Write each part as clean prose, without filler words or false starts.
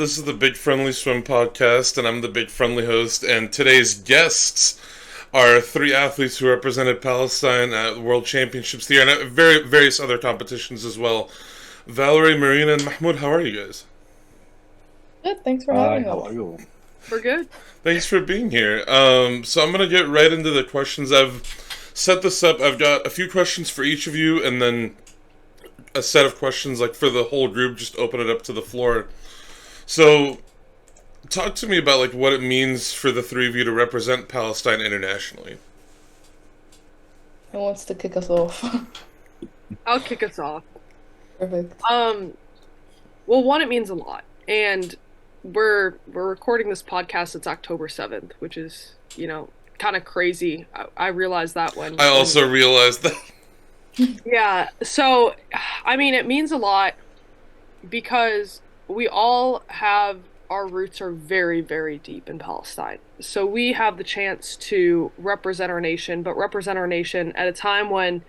This is the Big Friendly Swim podcast, and I'm the Big Friendly host. And today's guests are three athletes who represented Palestine at World Championships here and at various other competitions as well. Valerie, Marina, and Mahmoud, how are you guys? Good, thanks for Hi, having how us. are you? We're good. Thanks for being here. So I'm going to get right into the questions. I've set this up. I've got a few questions for each of you, and then a set of questions like for the whole group. Just open it up to the floor. So talk to me about like what it means for the three of you to represent Palestine internationally. Who wants to kick us off? I'll kick us off. Perfect. Well, one, it means a lot, and we're recording this podcast. It's October 7th, which is kind of crazy. I realized that I also realized that. yeah. So, I mean, it means a lot because we all have our roots are very, very deep in Palestine. So we have the chance to represent our nation, but represent our nation at a time when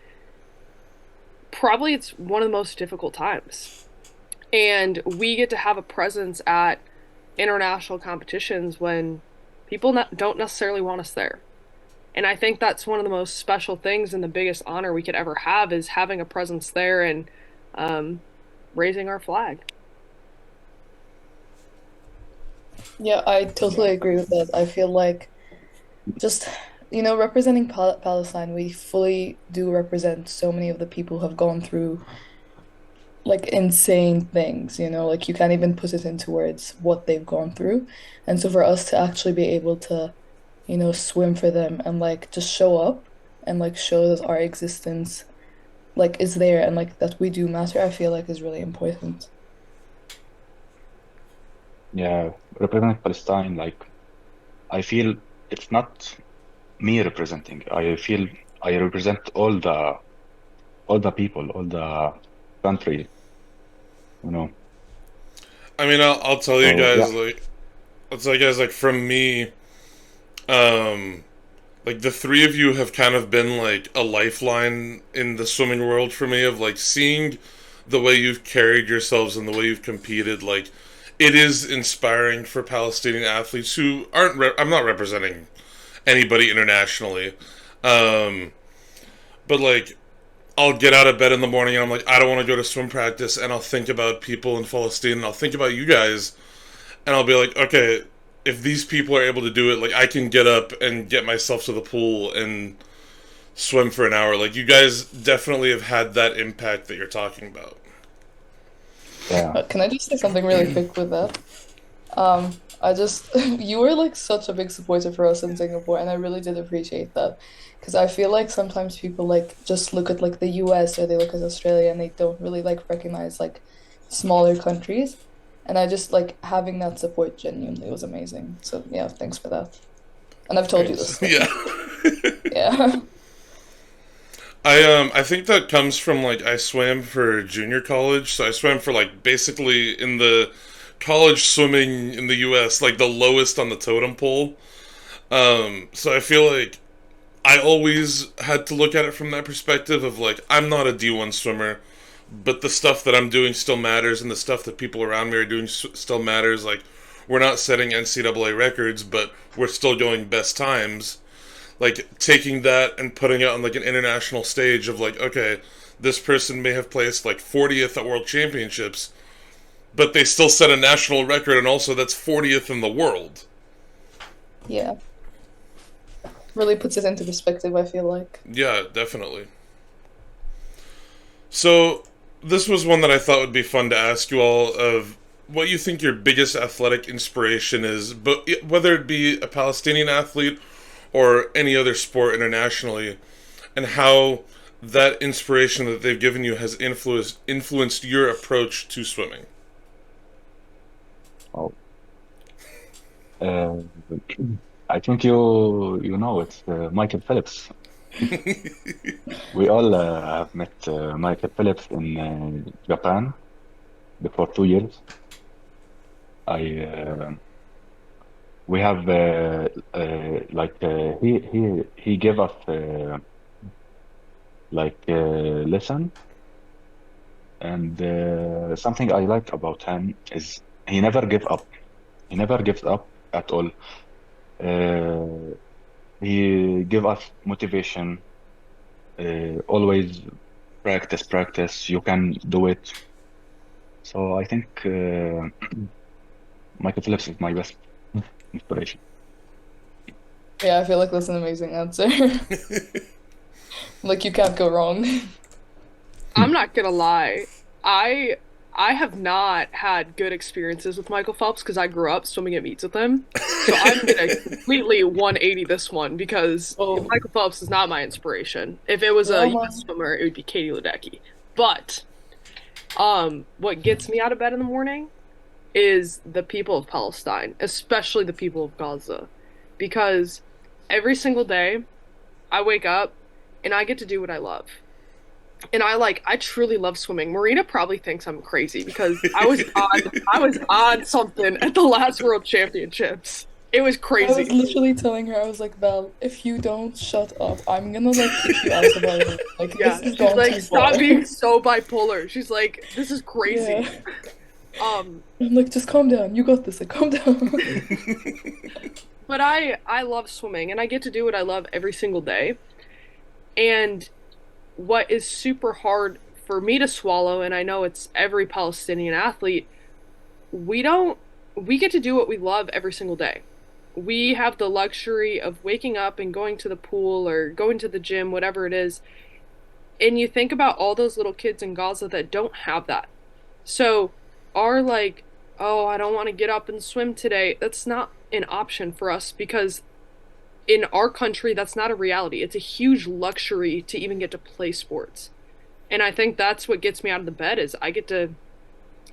probably it's one of the most difficult times. And we get to have a presence at international competitions when people don't necessarily want us there. And I think that's one of the most special things and the biggest honor we could ever have is having a presence there and raising our flag. Yeah, I totally agree with that. I feel like just, representing Palestine, we fully do represent so many of the people who have gone through like insane things, like you can't even put it into words what they've gone through. And so for us to actually be able to, swim for them and like just show up and like show that our existence like is there and like that we do matter, I feel like is really important. Yeah, representing Palestine, like I feel it's not me representing. I feel I represent all the people, all the country, you know. I mean, I'll tell you So guys yeah, like I'll tell you guys like from me, um, like the three of you have kind of been like a lifeline in the swimming world for me of like seeing the way you've carried yourselves and the way you've competed. Like it is inspiring for Palestinian athletes who aren't. I'm not representing anybody internationally, um, but like I'll get out of bed in the morning and I'm like, I don't want to go to swim practice, and I'll think about people in Palestine, and I'll think about you guys, and I'll be like, okay, if these people are able to do it, like I can get up and get myself to the pool and swim for an hour. Like you guys definitely have had that impact that you're talking about. yeah, Can I just say something really quick with that? I just you were like such a big supporter for us in Singapore, and I really did appreciate that. Because I feel like sometimes people like just look at like the US or they look at Australia and they don't really like recognize like smaller countries. And I just like having that support genuinely was amazing. So yeah, thanks for that. And I've told you thanks. this. Yeah. Yeah. I think that comes from like I swam for junior college, so I swam for like basically in the college swimming in the US, like the lowest on the totem pole. So I feel like I always had to look at it from that perspective of like I'm not a D1 swimmer, but the stuff that I'm doing still matters, and the stuff that people around me are doing still matters. Like we're not setting NCAA records, but we're still going best times. Like taking that and putting it on like an international stage of like, okay, this person may have placed like 40th at World Championships, but they still set a national record, and also that's 40th in the world. Yeah. Really puts it into perspective, I feel like. Yeah, definitely. So this was one that I thought would be fun to ask you all of what you think your biggest athletic inspiration is, but whether it be a Palestinian athlete or any other sport internationally, and how that inspiration that they've given you has influenced your approach to swimming. Oh, uh, I think you know it's Michael Phelps. We all have met Michael Phelps in Japan before 2 years. I we have he gave us lesson, and something I like about him is he never give up. He never gives up at all. Uh, he give us motivation. Always practice, practice. You can do it. So I think Michael Phillips is my best inspiration. Yeah, I feel like that's an amazing answer. Like you can't go wrong. I'm not gonna lie. I I have not had good experiences with Michael Phelps because I grew up swimming at meets with him. So I'm gonna completely 180 this one because Oh, Michael Phelps is not my inspiration. If it was a drama. US swimmer, it would be Katie Ledecky. But what gets me out of bed in the morning is the people of Palestine, especially the people of Gaza. Because every single day I wake up and I get to do what I love. And I truly love swimming. Marina probably thinks I'm crazy because I was on something at the last World Championships. It was I was crazy. literally telling her, I was like, Val, if you don't shut up, I'm gonna like kick you out of our room. Like this Yeah, is she's gone like, too far. stop being so bipolar. She's like, this is crazy. Yeah. Um, I'm like, just calm down. You got this. Like, calm down. but I love swimming and I get to do what I love every single day. And what is super hard for me to swallow, and I know it's every Palestinian athlete, we don't we get to do what we love every single day. We have the luxury of waking up and going to the pool or going to the gym, whatever it is. And you think about all those little kids in Gaza that don't have that. So are like, oh, I don't want to get up and swim today. That's not an option for us because in our country, that's not a reality. It's a huge luxury to even get to play sports. And I think that's what gets me out of the bed is I get to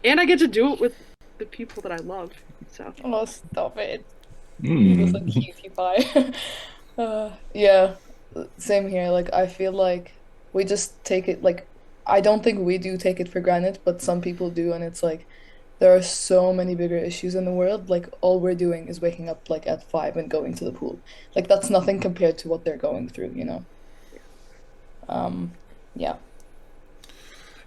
do it with the people that I love. So, Oh, stop it. You was like Mm. cutie pie. Yeah, same here. Like, I feel like we just take it, like, I don't think we do take it for granted, but some people do, and it's like, there are so many bigger issues in the world. Like, all we're doing is waking up, like, at 5 and going to the pool. Like, that's nothing compared to what they're going through, you know? Um, yeah.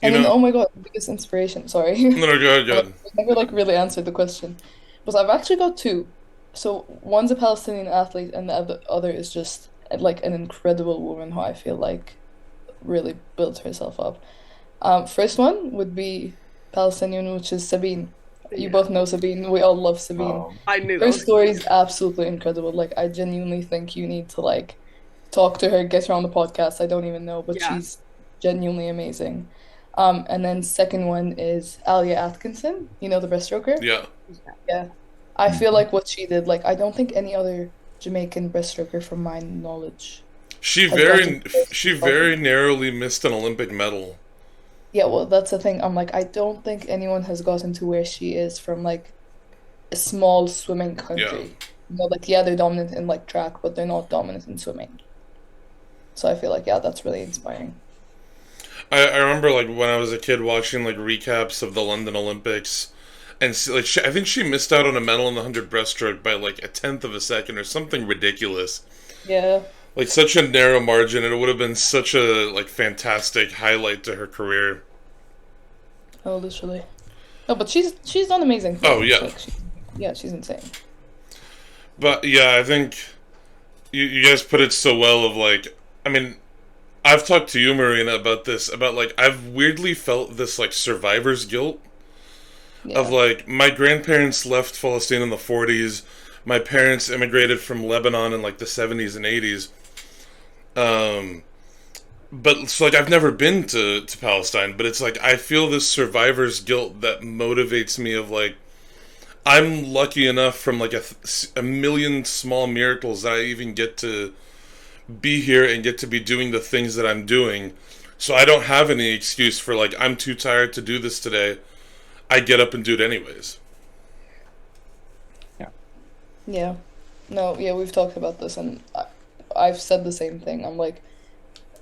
You And then, know, oh my God, biggest inspiration, sorry. no, no, go ahead, go I ahead. never, like, really answered the question. But I've actually got two. So one's a Palestinian athlete, and the other is just like an incredible woman who I feel like really built herself up. First one would be Palestinian, which is Sabine. You yeah, both know Sabine. We all love Sabine. Um, I knew that Her was story is absolutely incredible. Like I genuinely think you need to like talk to her, get her on the podcast. I don't even know, but yeah. she's genuinely amazing. And then second one is Alia Atkinson. You know the breaststroker? Yeah. Yeah. I feel mhm. like what she did, like I don't think any other Jamaican breaststroker from my knowledge She has gotten very to where she she's gotten. very narrowly missed an Olympic medal. Yeah, well, that's the thing. I'm like, I don't think anyone has gotten to where she is from like a small swimming Yeah. country. You know, like yeah, they're dominant in like track, but they're not dominant in swimming. So I feel like yeah, that's really inspiring. I remember like when I was a kid watching like recaps of the London Olympics, and like I think she missed out on a medal in the 100 breaststroke by like a tenth of a second or something ridiculous. Yeah. Like such a narrow margin, and it would have been such a like fantastic highlight to her career. Oh, literally. No, but she's done amazing Oh things. yeah, Like yeah, she's insane. but yeah, I think you guys put it so well. Of like, I mean, I've talked to you, Marina, about this. About like, I've weirdly felt this like survivor's guilt of Yeah. like my grandparents left Palestine in the 40s. My parents immigrated from Lebanon in like the 70s and 80s. Um, but so like I've never been to Palestine, but it's like I feel this survivor's guilt that motivates me of like I'm lucky enough from like a million small miracles that I even get to be here and get to be doing the things that I'm doing. So I don't have any excuse for like I'm too tired to do this today. I get up and do it anyways. Yeah. Yeah. No, yeah, we've talked about this and I've said the same thing. I'm like,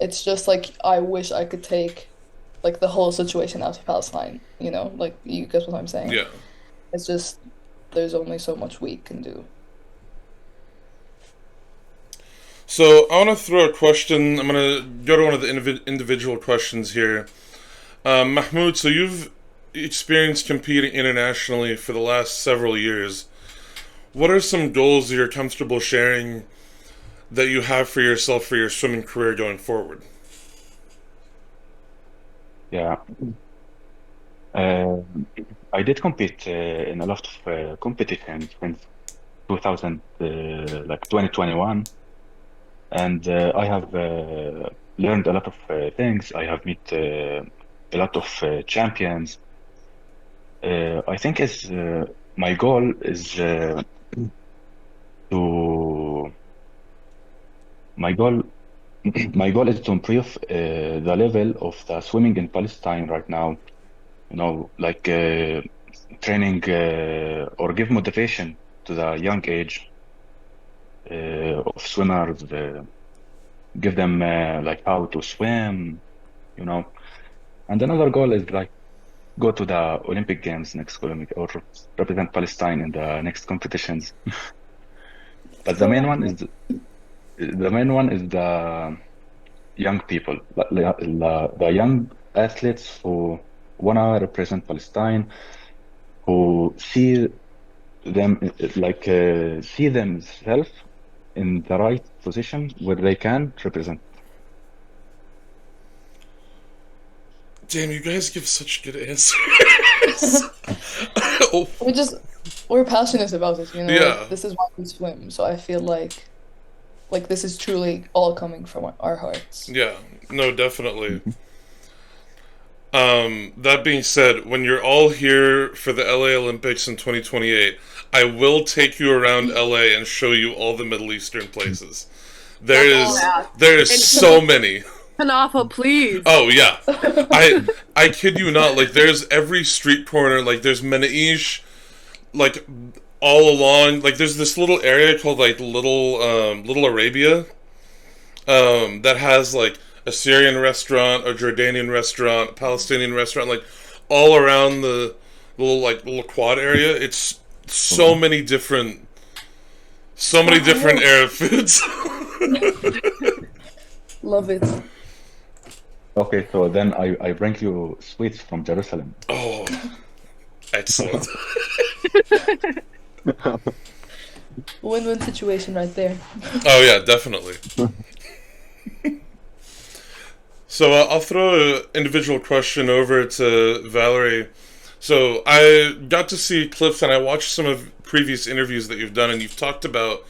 it's just like I wish I could take like the whole situation out of Palestine, you know? Like you get what I'm saying? Yeah. It's just there's only so much we can do. So I want to throw a question. I'm gonna go to one of the individual questions here. Mahmoud, so experience competing internationally for the last several years, what are some goals that you're comfortable sharing that you have for yourself for your swimming career going forward? Yeah. Uh, I did compete in a lot of competitions since 2000, like 2021, and I have learned a lot of things. I have met a lot of champions. I think is my goal is to my goal my goal is to improve the level of the swimming in Palestine right now. Like training or give motivation to the young age of swimmers, give them like how to swim, you know. And another goal is like go to the Olympic Games next Olympic or represent Palestine in the next competitions. But the main one is the young people, the young athletes who wanna represent Palestine, who see themselves in the right position where they can represent. Damn, you guys give such good answers. Oh, We just we're passionate about it, you know, yeah, like this is why we swim. So I feel like this is truly all coming from our hearts. yeah, no, definitely. Mhm. That being said, when you're all here for the LA Olympics in 2028, I will take you around LA and show you all the Middle Eastern places. There That's is bad. there is And so many. Kanafa, please. Oh yeah. I kid you not, like there's every street corner, like there's Menaish, like all along, like there's this little area called like Little Arabia, that has like a Syrian restaurant, a Jordanian restaurant, a Palestinian restaurant, like all around the little quad area. It's so Mhm. many different Arab foods. Love it. Okay, so then I bring you sweets from Jerusalem. Oh, excellent. Win-win situation right there. Oh yeah, definitely. So I'll throw an individual question over to Valerie. So I got to see clips and I watched some of previous interviews that you've done, and you've talked about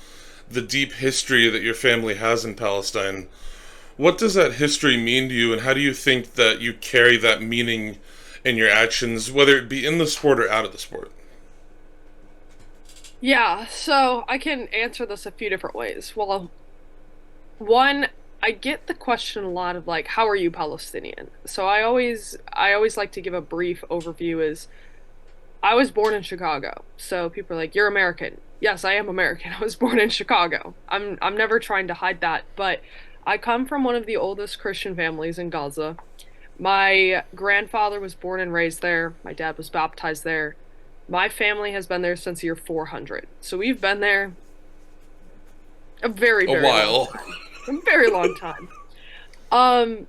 the deep history that your family has in Palestine. What does that history mean to you, and how do you think that you carry that meaning in your actions, whether it be in the sport or out of the sport? Yeah, so I can answer this a few different ways. Well, one, I get the question a lot of like, how are you Palestinian? So I always like to give a brief overview is I was born in Chicago. So people are like, "You're American." Yes, I am American. I was born in Chicago. I'm never trying to hide that, but I come from one of the oldest Christian families in Gaza. My grandfather was born and raised there. My dad was baptized there. My family has been there since year 400. So we've been there a very, A very long while. time. A very long time. Um,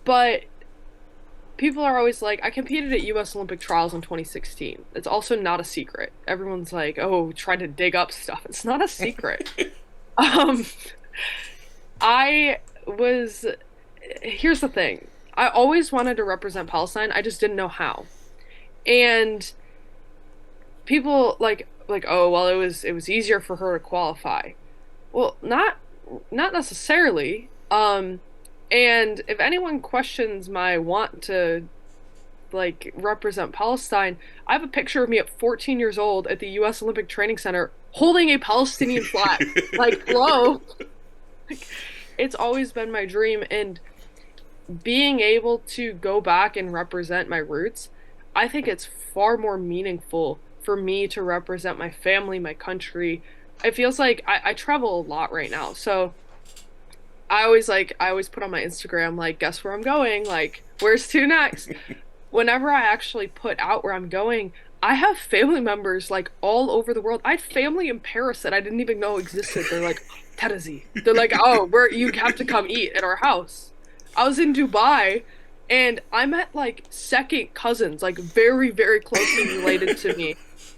but people are always like, I competed at US Olympic trials in 2016. It's also not a secret. Everyone's like, oh, trying to dig up stuff. It's not a secret. Um, I was, here's the thing. I always wanted to represent Palestine. I just didn't know how. And people like, oh, well, it was easier for her to qualify. Well, not necessarily. And if anyone questions my want to like represent Palestine, I have a picture of me at 14 years old at the US Olympic Training Center holding a Palestinian flag. Like, hello. Like, it's always been my dream, and being able to go back and represent my roots, I think it's far more meaningful for me to represent my family, my country. It feels like I travel a lot right now. So I always put on my Instagram like, guess where I'm going? Like, where's to next? Whenever I actually put out where I'm going, I have family members like all over the world. I had family in Paris that I didn't even know existed. They're like, Tarazi. They're like, oh, you have to come eat at our house. I was in Dubai And I met like second cousins, like very, very closely related to me.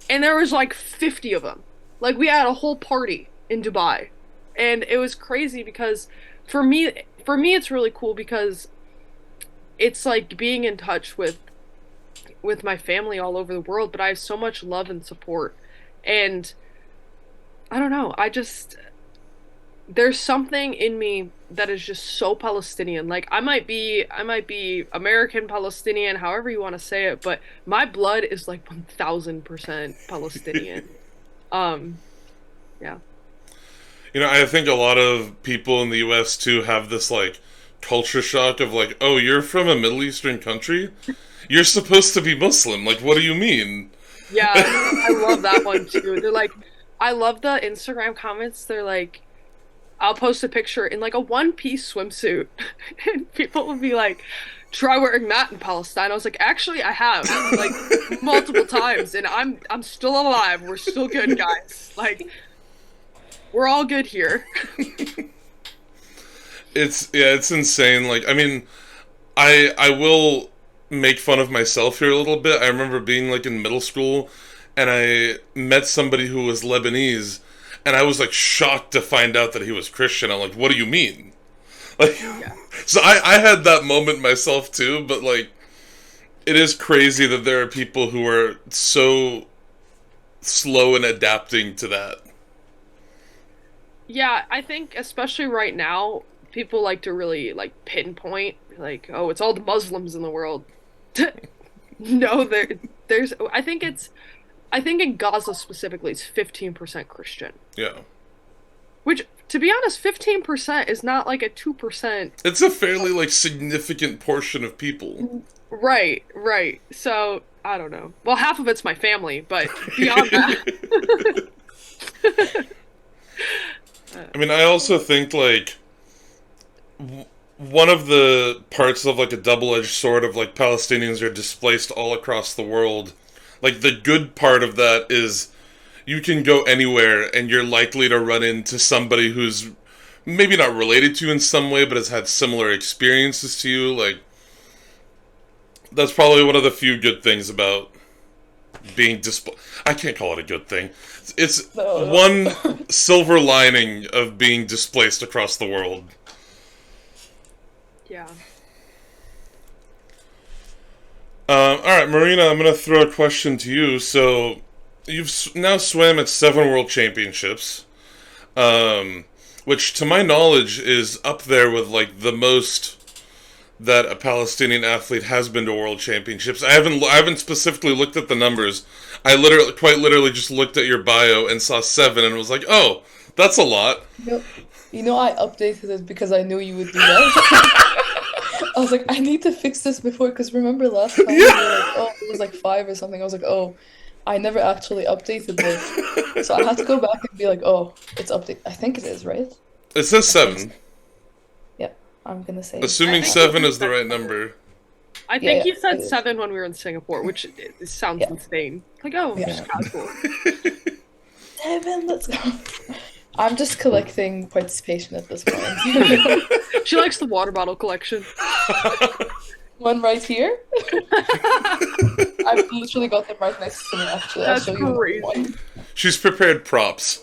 And there was like 50 of them. Like we had a whole party in Dubai. And it was crazy because for me it's really cool because it's like being in touch with my family all over the world, but I have so much love and support. And I don't know, there's something in me that is just so Palestinian. Like I might be American Palestinian, however you want to say it, but my blood is like 1000% Palestinian. Um, yeah. I think a lot of people in the US too have this like culture shock of like, oh, you're from a Middle Eastern country? You're supposed to be Muslim. Like, what do you mean? Yeah, I love that one too. They're like I love the Instagram comments. They're like I'll post a picture in like a one-piece swimsuit and people will be like try wearing that in Palestine. I was like, actually I have like multiple times and I'm still alive. We're still good, guys. Like we're all good here. It's insane. Like, I mean, I will make fun of myself here a little bit. I remember being like in middle school and I met somebody who was Lebanese and I was like shocked to find out that he was Christian. I'm like, what do you mean? Like, Yeah. so I had that moment myself too, but like, it is crazy that there are people who are so slow in adapting to that. Yeah, I think especially right now, people like to really like pinpoint like, oh, it's all the Muslims in the world. No, there's I think in Gaza specifically it's 15% Christian. Yeah. Which to be honest, 15% is not like a 2%. It's a fairly like significant portion of people. Right, right. So, I don't know. Well, half of it's my family, but beyond that. I mean, I also think like one of the parts of like a double-edged sword of like Palestinians are displaced all across the world. Like the good part of that is you can go anywhere and you're likely to run into somebody who's maybe not related to you in some way but has had similar experiences to you. Like that's probably one of the few good things about being displaced. I can't call it a good thing. It's No, one no. silver lining of being displaced across the world. Yeah. All right, Marina, I'm going to throw a question to you. So, you've now swam at 7 world championships, which, to my knowledge, is up there with like the most that a Palestinian athlete has been to world championships. I haven't specifically looked at the numbers. I quite literally, just looked at your bio and saw 7 and was like, oh, that's a lot. Yep. I updated it because I knew you would do that. I was like, I need to fix this before, because remember last time you were like, oh, it was like 5 or something. I was like, oh, I never actually updated this. So I had to go back and be like, oh, it's updated. I think it is, right? It says I think so. 7. Yep, I'm gonna say I Assuming think you 7 said is the right seven. number. I yeah, think yeah, you it said is. 7 when we were in Singapore, which it sounds Yeah, insane. Like, oh, yeah. just casual. 7, let's go. I'm just collecting participation at this point. She likes the water bottle collection. One right here. I've literally got them right next to me, actually. I'll That's show you crazy. one. She's prepared props.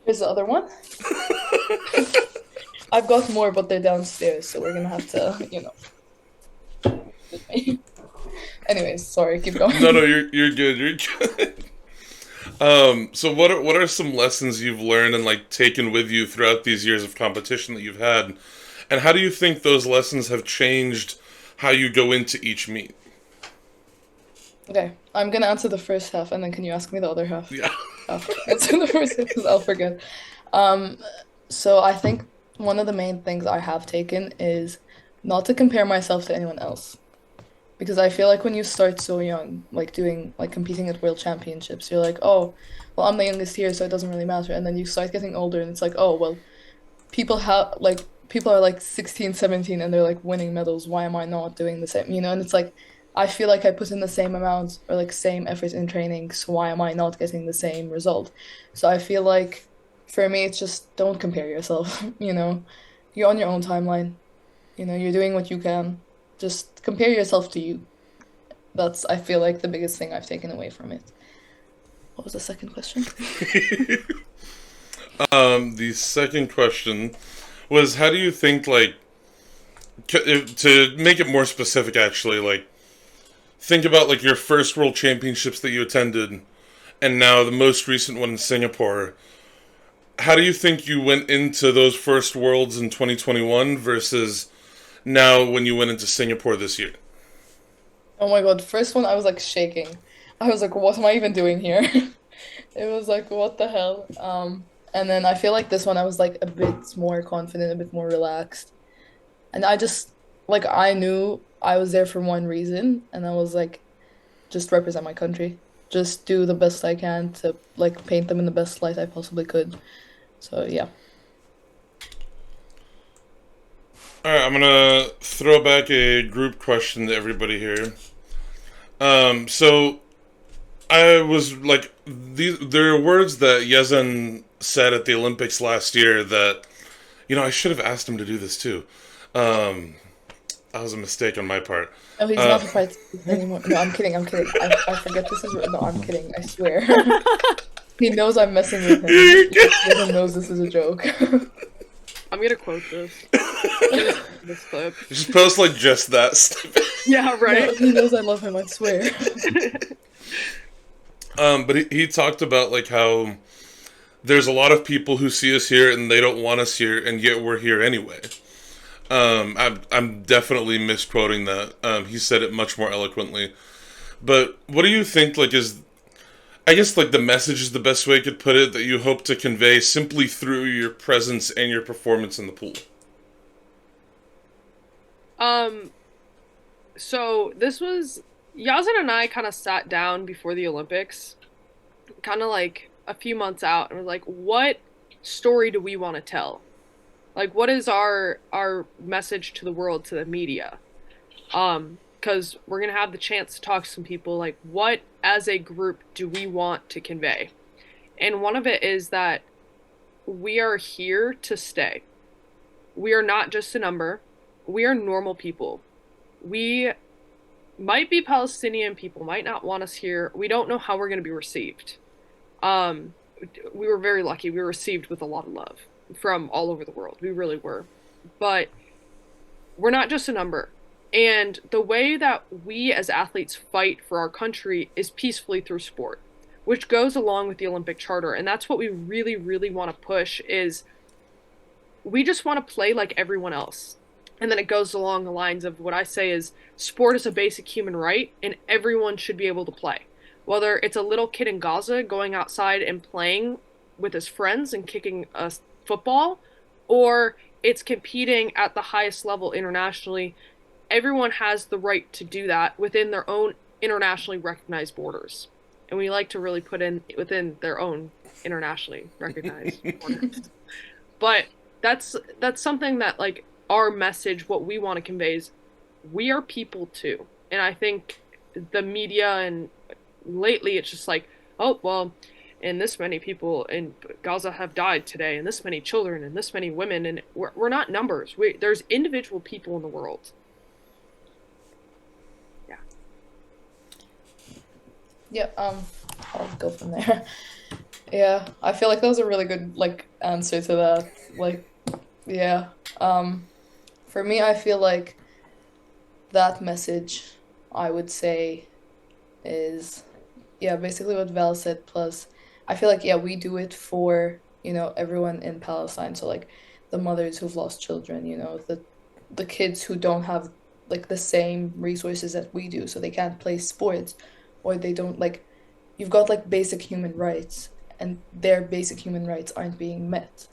Here's the other one. I've got more, but they're downstairs, so we're gonna have to. Anyways, sorry, keep No, going. no, you're good. You're good. So what are some lessons you've learned and like taken with you throughout these years of competition that you've had, and how do you think those lessons have changed how you go into each meet? Okay, I'm gonna answer the first half, and then can you ask me the other half Yeah. after I answer the first half, because I'll forget. Um, so I think one of the main things I have taken is not to compare myself to anyone else. Because I feel like when you start so young, like doing like competing at world championships, you're like, oh, well, I'm the youngest here, so it doesn't really matter. And then you start getting older, and it's like, oh, well, people are like 16, 17, and they're like winning medals. Why am I not doing the same? And it's like I feel like I put in the same amount or like same effort in training, so why am I not getting the same result? So I feel like for me, it's just don't compare yourself. You're on your own timeline. You're doing what you can. Just compare yourself to you. That's, I feel like, the biggest thing I've taken away from it. What was the second question? The second question was, how do you think, like, to make it more specific, actually, like, think about, like, your first World Championships that you attended, and now the most recent one in Singapore. How do you think you went into those first Worlds in 2021 versus now when you went into Singapore this year? Oh my God, first one I was like shaking. I was like, what am I even doing here? It was like, what the hell? And then I feel like this one I was like a bit more confident, a bit more relaxed. And I just like I knew I was there for one reason, and I was like, just represent my country. Just do the best I can to like paint them in the best light I possibly could. So yeah. Alright, I'm gonna throw back a group question to everybody here. So I was like, there are words that Yezan said at the Olympics last year that, I should have asked him to do this too. Um, that was a mistake on my part. No, he's Uh, not a participant anymore. No, I'm kidding. I'm kidding. I forget this is. No, I'm kidding. I swear. He knows I'm messing with him. He even knows this is a joke. I'm gonna quote this. This clip. just post like just that snippet. Yeah, right. No, he knows I love him. I swear. But he talked about like how there's a lot of people who see us here and they don't want us here, and yet we're here anyway. I'm definitely misquoting that. He said it much more eloquently. But what do you think, like, is, I guess, like, the message is the best way I could put it, that you hope to convey simply through your presence and your performance in the pool? Um, so this was Yazan and I kind of sat down before the Olympics, kind of like a few months out, and was like, what story do we want to tell? Like, what is our message to the world, to the media? Because we're gonna have the chance to talk to some people. Like, what as a group do we want to convey? And one of it is that we are here to stay. We are not just a number. We are normal people. We might be Palestinian, people might not want us here. We don't know how we're going to be received. Um, we were very lucky. We were received with a lot of love from all over the world. We really were. But we're not just a number. And the way that we as athletes fight for our country is peacefully through sport, which goes along with the Olympic Charter. And that's what we really, really want to push is we just want to play like everyone else. And then it goes along the lines of what I say is sport is a basic human right and everyone should be able to play. Whether it's a little kid in Gaza going outside and playing with his friends and kicking a football, or it's competing at the highest level internationally, everyone has the right to do that within their own internationally recognized borders. And we like to really put in within their own internationally recognized borders. But that's something that like our message, what we want to convey is we are people too. And I think the media and lately it's just like, oh well, and this many people in Gaza have died today, and this many children, and this many women, and we're not numbers. There's individual people in the world. Yeah. Yeah, I'll go from there. Yeah, I feel like that was a really good like answer to that. Like, yeah. For me, I feel like that message, I would say, is yeah, basically what Val said. Plus, I feel like yeah, we do it for everyone in Palestine. So like the mothers who've lost children, the kids who don't have like the same resources that we do, so they can't play sports, or they don't like. You've got like basic human rights, and their basic human rights aren't being met.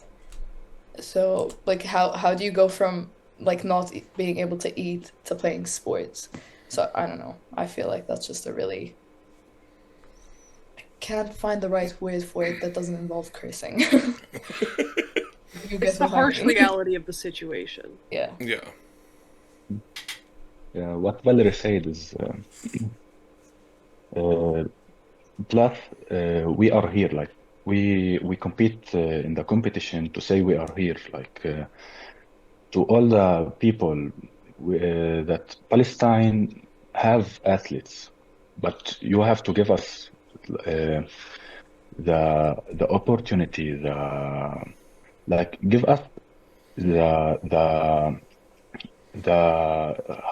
So like how do you go from like not being able to eat to playing sports? So I don't know. I feel like that's just a really can't find the right word for it that doesn't involve cursing. You It's get the what I harsh mean. reality of the situation. Yeah. Yeah. Yeah, what Valerie said is uh, plus we are here. Like we compete in the competition to say we are here. Like to all the people that Palestine have athletes, but you have to give us uh, the opportunity, give us the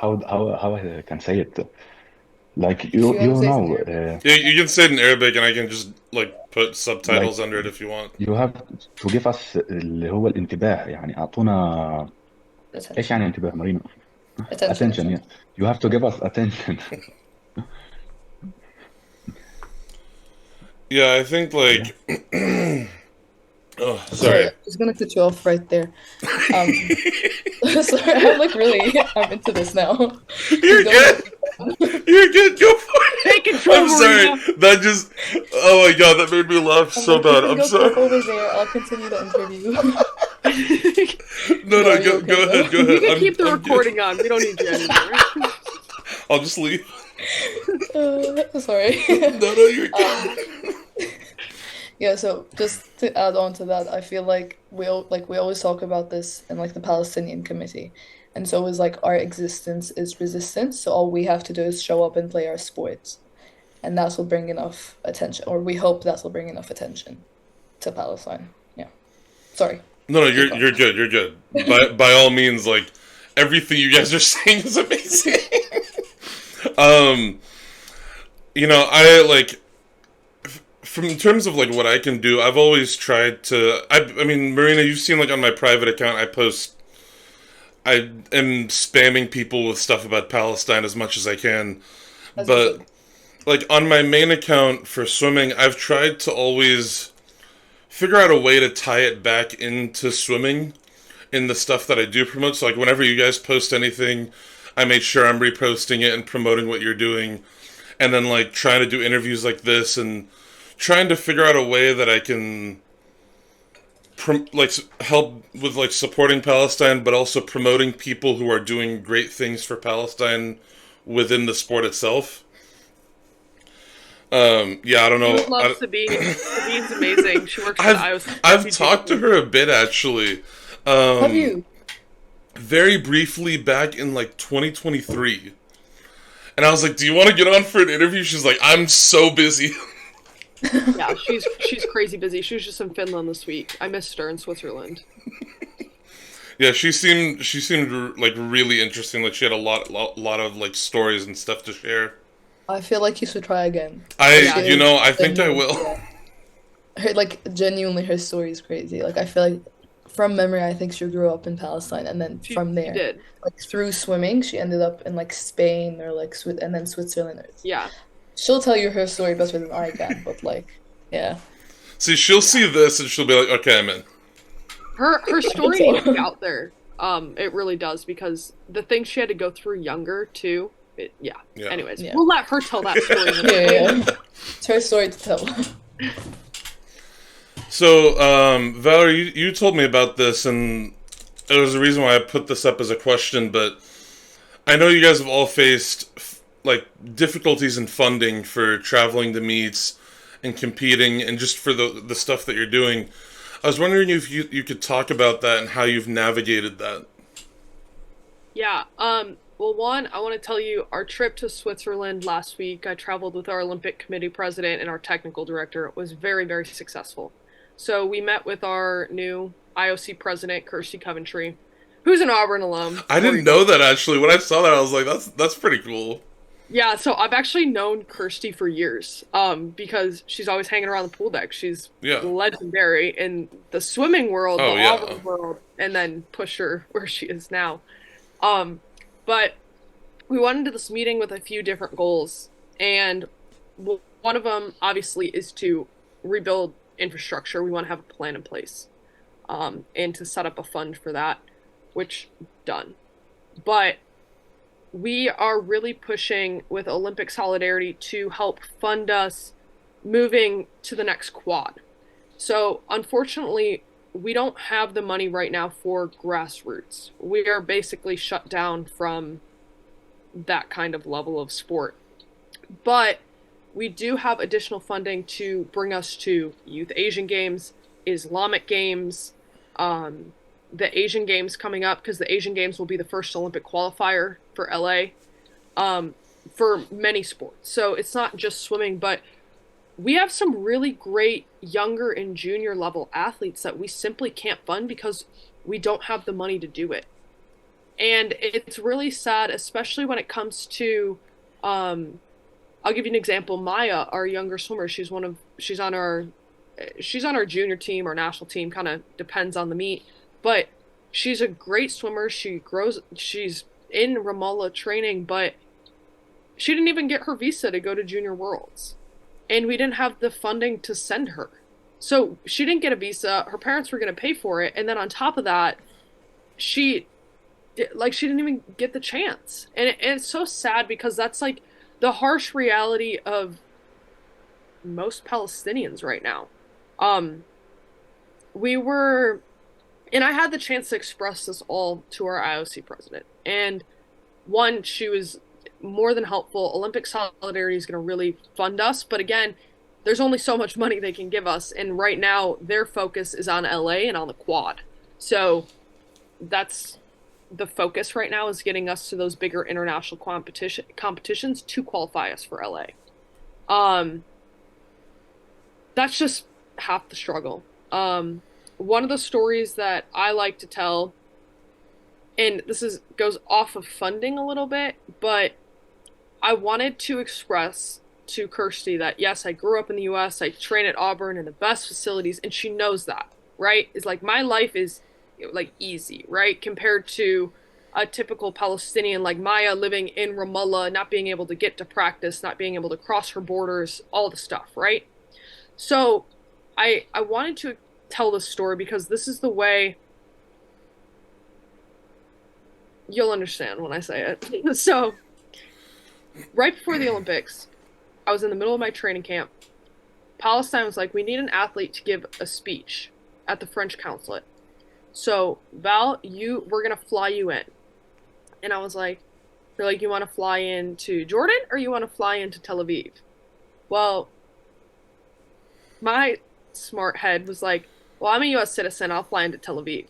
how I can say it. Like If you want to you say it in know, Arabic. Yeah, you can say it in Arabic, and I can just like put like subtitles under it if you want. you have to give us اللي هو الانتباه، يعني أعطونا. إيش Attention. يعني انتباه مارينا؟ Attention, Attention, yeah. attention. You have to give us attention. Yeah, I think Yeah. like, oh, Sorry, sorry. I'm just gonna cut you off right there. Um, sorry, I'm like really, I'm into this now. Please You're go ahead. good. You're good. Go for Take it. control, I'm sorry. Marina. That just. Oh my god, that made me laugh I'm so like, you bad. can I'm go sorry. talk over there. I'll continue the interview. No, No, no, are you go okay go though? ahead. Go You ahead. can keep the I'm good. recording on. We don't need you anymore. I'll just leave. Sorry. No, no, you're Um, good. yeah, so just to add on to that, I feel like we always talk about this in like the Palestinian committee. And so it's like our existence is resistance, so all we have to do is show up and play our sports. And that will bring enough attention, or we hope that will bring enough attention to Palestine. Yeah. Sorry. No, no, Keep going. you're good. You're good. By all means, like everything you guys are saying is amazing. um, I like from in terms of like what I can do. I've always tried to. I mean, Marina, you've seen like on my private account, I post. I am spamming people with stuff about Palestine as much as I can, As you but should. like on my main account for swimming, I've tried to always figure out a way to tie it back into swimming in the stuff that I do promote. So like whenever you guys post anything, I make sure I'm reposting it and promoting what you're doing, and then like trying to do interviews like this and trying to figure out a way that I can like help with like supporting Palestine, but also promoting people who are doing great things for Palestine within the sport itself. Yeah, I don't You know. would love Sabine. Sabine's amazing. She works for the I've I've talked to IOC. her a bit actually. Have Um, you? very briefly back in like 2023. And I was like, "Do you want to get on for an interview?" She's like, "I'm so busy." Yeah, she's crazy busy. She was just in Finland this week. I missed her in Switzerland. Yeah, she seemed like really interesting. Like she had a lot of like stories and stuff to share. I feel like you should try again. Because I Yeah, she you is know I think I genuine. will. Yeah. Her like genuinely her story is crazy. Like I feel like from memory I think she grew up in Palestine and then from she there, did. like through swimming, she ended up in like Spain or like Swi and then Switzerland. Yeah. She'll tell you her story better than I can, but like yeah. See, she'll see this and she'll be like, "Okay, I'm in." Her I hope story needs to be so. out there. It really does because the things she had to go through younger too. Yeah. Yeah. Anyways, Yeah. we'll let her tell that story when Yeah, it's yeah. later. It's her story to tell. So, Valerie, you told me about this, and there was a reason why I put this up as a question. But I know you guys have all faced like difficulties in funding for traveling to meets and competing, and just for the stuff that you're doing. I was wondering if you could talk about that and how you've navigated that. Yeah. Well, one, I want to tell you our trip to Switzerland last week. I traveled with our Olympic Committee president and our technical director. It was very, very successful. So we met with our new IOC president, Kirsty Coventry, who's an Auburn alum. I Before didn't you go. know that actually. When I saw that, I was like, "That's pretty cool." Yeah, so I've actually known Kirsty for years, because she's always hanging around the pool deck. She's Yeah. legendary in the swimming world, the Oh yeah. Auburn world, and then push her where she is now. Um, but we went into this meeting with a few different goals, and one of them obviously is to rebuild infrastructure. We want to have a plan in place, and to set up a fund for that, which done. But we are really pushing with Olympic Solidarity to help fund us moving to the next quad. So, unfortunately, we don't have the money right now for grassroots. We are basically shut down from that kind of level of sport. But we do have additional funding to bring us to Youth Asian Games, Islamic Games, the Asian Games coming up, because the Asian Games will be the first Olympic qualifier for LA, for many sports. So it's not just swimming, but we have some really great younger and junior level athletes that we simply can't fund because we don't have the money to do it. And it's really sad, especially when it comes to, I'll give you an example. Maya, our younger swimmer, she's on our junior team or national team, kind of depends on the meet, but she's a great swimmer. She's in Ramallah training, but she didn't even get her visa to go to Junior Worlds. And we didn't have the funding to send her. So she didn't get a visa. Her parents were going to pay for it. And then on top of that, she she didn't even get the chance. And it's so sad because that's like the harsh reality of most Palestinians right now. Um, we were, and I had the chance to express this all to our IOC president. And one, she was more than helpful. Olympic Solidarity is going to really fund us. But again, there's only so much money they can give us. And right now, their focus is on LA and on the quad. So that's the focus right now, is getting us to those bigger international competitions to qualify us for LA. That's just half the struggle. One of the stories that I like to tell, and goes off of funding a little bit, but I wanted to express to Kirsty that yes, I grew up in the US, I train at Auburn in the best facilities, and she knows that, right? It's like my life is like easy, right? Compared to a typical Palestinian like Maya living in Ramallah, not being able to get to practice, not being able to cross her borders, all the stuff, right? So I wanted to tell this story because this is the way you'll understand when I say it. So right before the Olympics, I was in the middle of my training camp. Palestine was like, we need an athlete to give a speech at the French consulate. So Val, we're gonna fly you in. And I was like, they're like, you want to fly into Jordan or you want to fly into Tel Aviv? Well, my smart head was like, well, I'm a US citizen, I'll fly into Tel Aviv.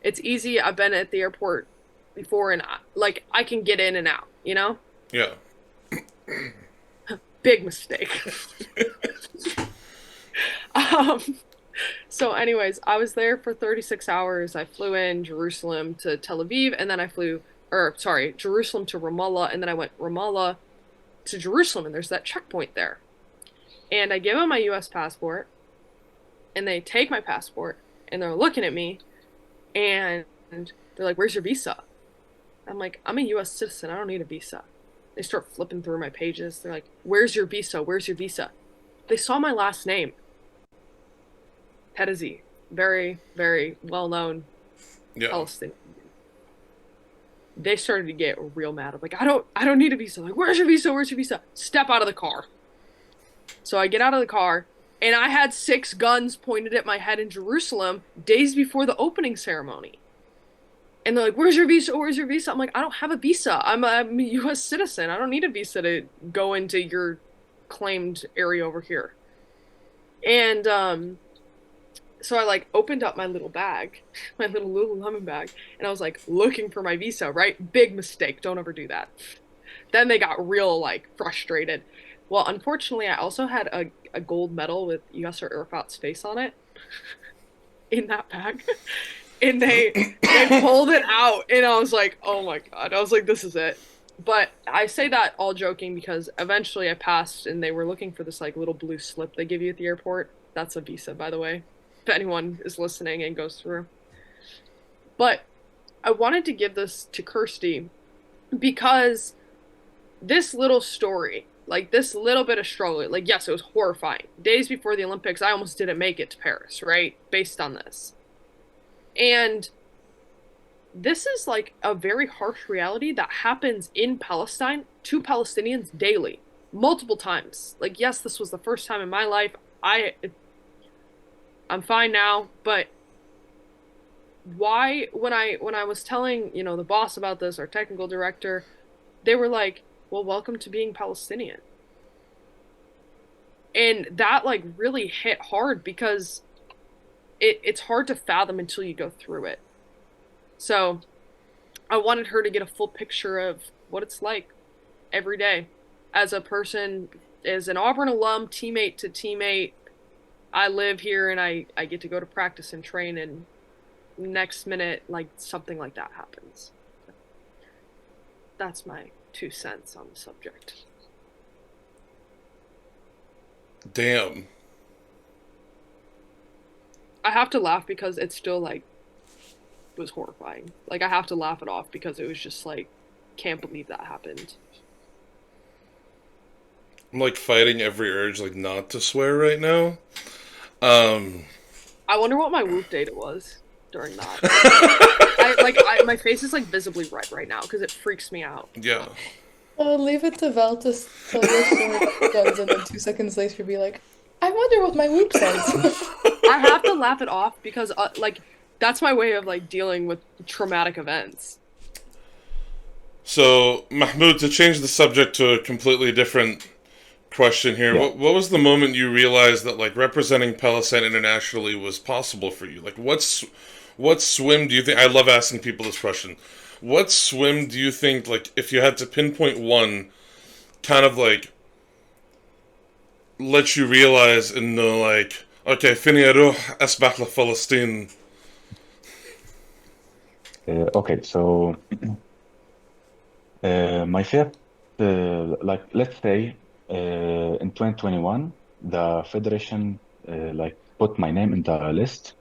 It's easy, I've been at the airport before, and I can get in and out, you know? Yeah. Big mistake. um So anyways, I was there for 36 hours. I flew in Jerusalem to Tel Aviv, and then Jerusalem to Ramallah, and then I went Ramallah to Jerusalem, and there's that checkpoint there. And I give them my US passport, and they take my passport, and they're looking at me, and they're like, where's your visa? I'm like, I'm a US citizen, I don't need a visa. They start flipping through my pages. They're like, where's your visa? Where's your visa? They saw my last name. Tarazi, very, very well-known Palestinian. They started to get real mad. I'm like, I don't need a visa. Like, where's your visa? Where's your visa? Step out of the car. So I get out of the car, and I had 6 guns pointed at my head in Jerusalem days before the opening ceremony. And they're like, where's your visa? Where's your visa? I'm like, I don't have a visa. I'm a US citizen. I don't need a visa to go into your claimed area over here. And so I opened up my little bag, my little Lululemon bag, and I was like looking for my visa, right? Big mistake. Don't ever do that. Then they got real frustrated. Well, unfortunately, I also had a gold medal with Yasser Arafat's face on it in that bag. And they pulled it out, and I was like, oh my God. I was like, this is it. But I say that all joking because eventually I passed, and they were looking for this little blue slip they give you at the airport. That's a visa, by the way, if anyone is listening and goes through. But I wanted to give this to Kirsty because this little story, this little bit of struggle, yes, it was horrifying. Days before the Olympics, I almost didn't make it to Paris, right? Based on this. And this is a very harsh reality that happens in Palestine to Palestinians daily, multiple times. Yes, this was the first time in my life. I'm fine now, but why, when I was telling, the boss about this, our technical director, they were like, well, welcome to being Palestinian. And that really hit hard because it's hard to fathom until you go through it. So I wanted her to get a full picture of what it's like every day as a person, as an Auburn alum, teammate to teammate. I live here and I get to go to practice and train, and next minute, like something like that happens. That's my 2 cents on the subject. Damn. I have to laugh because it's still like was horrifying. Like I have to laugh it off because it was just like can't believe that happened. I'm like fighting every urge like not to swear right now. Um I wonder what my whoop data was during that. My face is like visibly red right now because it freaks me out. yeah. Leave it to Val to tell your story about the guns, and then 2 seconds later be like, I wonder what my whoop says. I have to laugh it off because like that's my way of like dealing with traumatic events. So, Mahmoud, to change the subject to a completely different question here, Yeah. what was the moment you realized that like representing Palestine internationally was possible for you? Like, what swim do you think? I love asking people this question. What swim do you think, like, if you had to pinpoint one, kind of like let you realize and know, like, okay, فيني أروح أسبح لفلسطين. Okay, so my first, like, let's say, in 2021, the federation like put my name in the list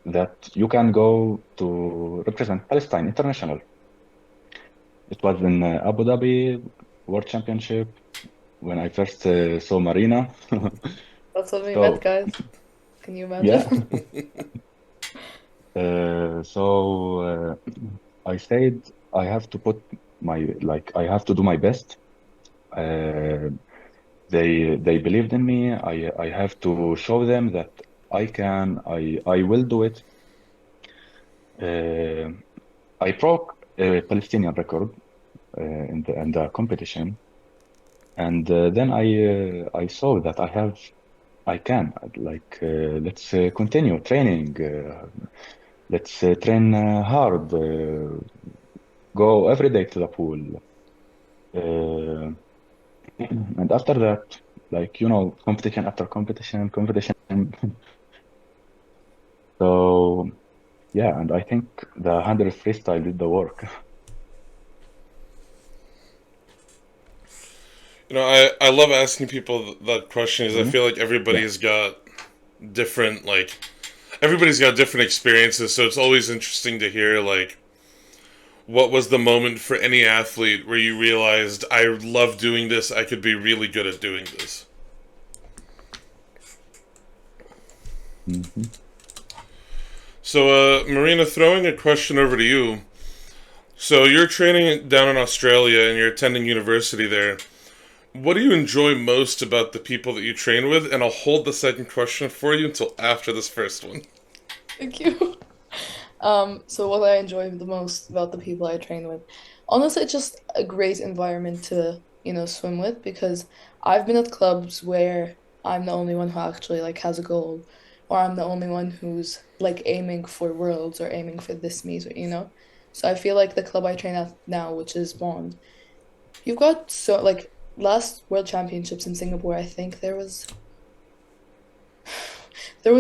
that you can go to represent Palestine international. It was in Abu Dhabi World Championship when I first saw Marina. That's when we met, So guys. Can you yeah, imagine? I said I have to put I have to do my best. Uh, they believed in me. I have to show them that I will do it. Uh, I broke a Palestinian record in the competition, and then I saw that I can like let's continue training. Let's train hard. Go every day to the pool. Uh, and after that, like competition after competition, competition. So yeah, and I think the 100 freestyle did the work. I love asking people that question because I Mhm. feel like Yeah. everybody's got different, like, everybody's got different experiences, so it's always interesting to hear, like, what was the moment for any athlete where you realized, I love doing this, I could be really good at doing this? Mhm. So, Marina, throwing a question over to you. So, you're training down in Australia and you're attending university there. What do you enjoy most about the people that you train with? And I'll hold the second question for you until after this first one. Thank you. So what I enjoy the most about the people I train with, honestly, it's just a great environment to, swim with because I've been at clubs where I'm the only one who actually like has a goal, or I'm the only one who's like aiming for worlds or aiming for this meet, So I feel like the club I train at now, which is Bond, you've got so like last World Championships in Singapore, I think there was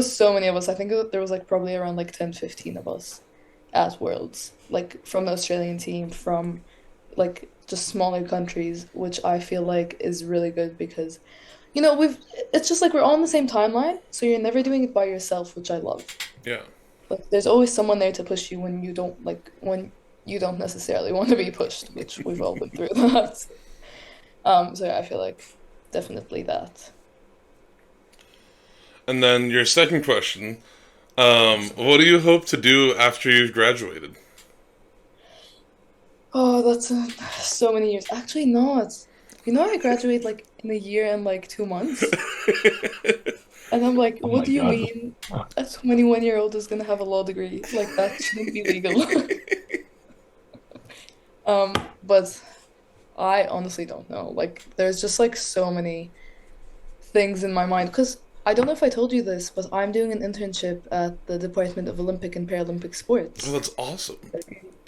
so many of us. I think there was like probably around like 10, 15 of us at Worlds, like from the Australian team, from like just smaller countries, which I feel like is really good because, it's just like we're all on the same timeline, so you're never doing it by yourself, which I love. Yeah. Like there's always someone there to push you when you don't necessarily want to be pushed, which we've all been through that. So yeah, I feel like definitely that. And then your second question, what do you hope to do after you've graduated? Oh, that's so many years. Actually, no, I graduate like in a year and like 2 months. And I'm like, Oh what my do you God. mean a 21-year-old is gonna have a law degree? Like that shouldn't be legal. But I honestly don't know. Like, there's just like so many things in my mind because I don't know if I told you this, but I'm doing an internship at the Department of Olympic and Paralympic Oh, Sports. that's awesome.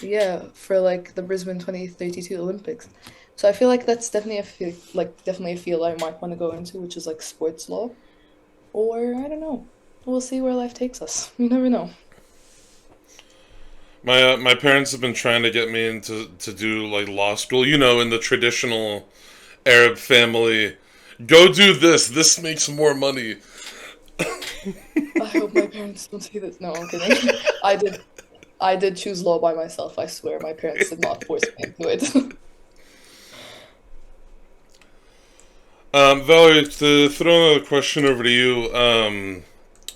Yeah, for like the Brisbane 2032 Olympics. So I feel like that's definitely definitely a field I might want to go into, which is like sports law. Or I don't know. We'll see where life takes us. You never know. My parents have been trying to get me into to do like law school. You know, in the traditional Arab family, go do this. This makes more money. I hope my parents don't see this. No, I'm kidding. I did choose law by myself, I swear. My parents did not force me into it. Valerie, to throw another question over to you,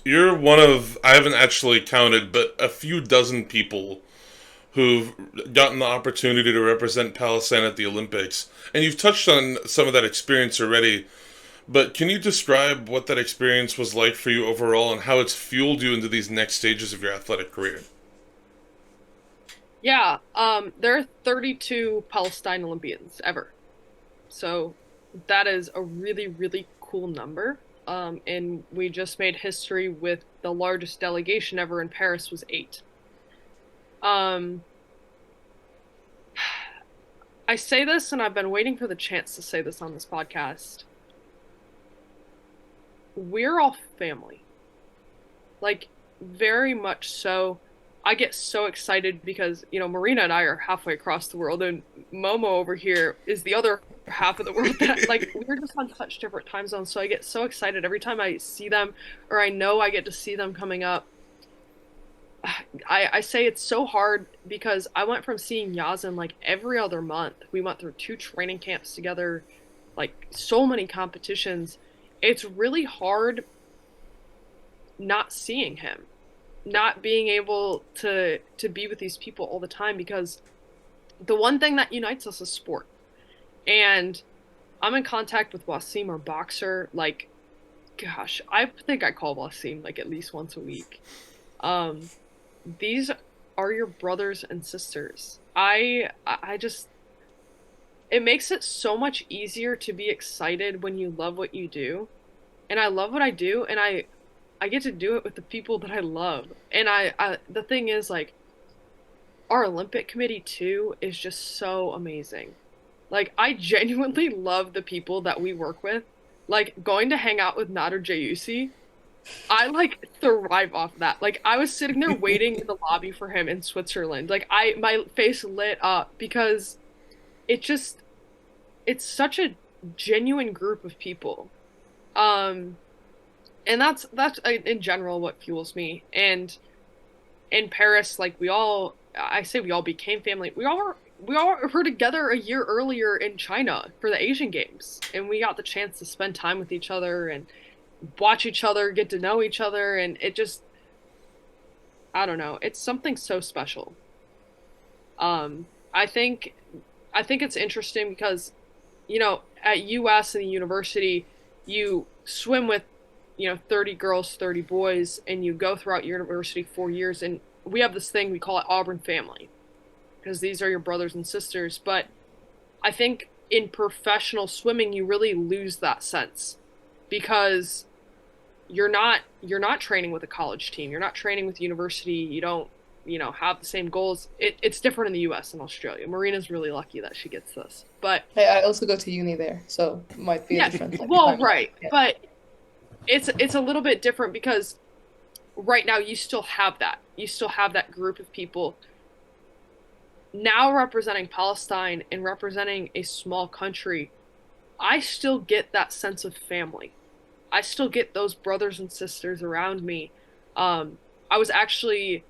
you're one of, I haven't actually counted, but a few dozen people who've gotten the opportunity to represent Palestine at the Olympics. And you've touched on some of that experience already, but can you describe what that experience was like for you overall and how it's fueled you into these next stages of your athletic career? Yeah, there are 32 Palestine Olympians ever. So that is a really, really cool number. And we just made history with the largest delegation ever in Paris was 8. Um, I say this, and I've been waiting for the chance to say this on this podcast. We're all family. Like, very much so. I get so excited because, Marina and I are halfway across the world, and Momo over here is the other half of the world that, like, we're just on such different time zones. So I get so excited every time I see them, or I know I get to see them coming up. I say it's so hard because I went from seeing Yazin like every other month. We went through 2 training camps together, like so many competitions. It's really hard not seeing him, not being able to be with these people all the time because the one thing that unites us is sport. And I'm in contact with Wasim, our boxer, like gosh, I think I call Wasim like at least once a week. Um these are your brothers and sisters. I just it makes it so much easier to be excited when you love what you do. And I love what I do and I get to do it with the people that I love. And I the thing is like our Olympic committee too is just so amazing. Like I genuinely love the people that we work with. Like going to hang out with Nader Jayusi, I like thrive off that. Like I was sitting there waiting in the lobby for him in Switzerland. Like my face lit up because it just it's such a genuine group of people. Um and that's in general what fuels me. And in Paris, like I say we all became family. We all were together a year earlier in China for the Asian Games, and we got the chance to spend time with each other and watch each other, get to know each other, and it just I don't know, it's something so special. Um, I think I think it's interesting because at US and the university, you swim with 30 girls, 30 boys, and you go throughout university 4 years, and we have this thing we call it Auburn family because these are your brothers and sisters. But I think in professional swimming, you really lose that sense because you're not training with a college team. You're not training with university. You don't, have the same goals. It's different in the US and Australia. Marina's really lucky that she gets this. But Hey, I also go to uni there, so it might be a yeah, different like well, timeline. right. Yeah. But it's a little bit different because right now you still have that. You still have that group of people now representing Palestine and representing a small country. I still get that sense of family. I still get those brothers and sisters around me. I was actually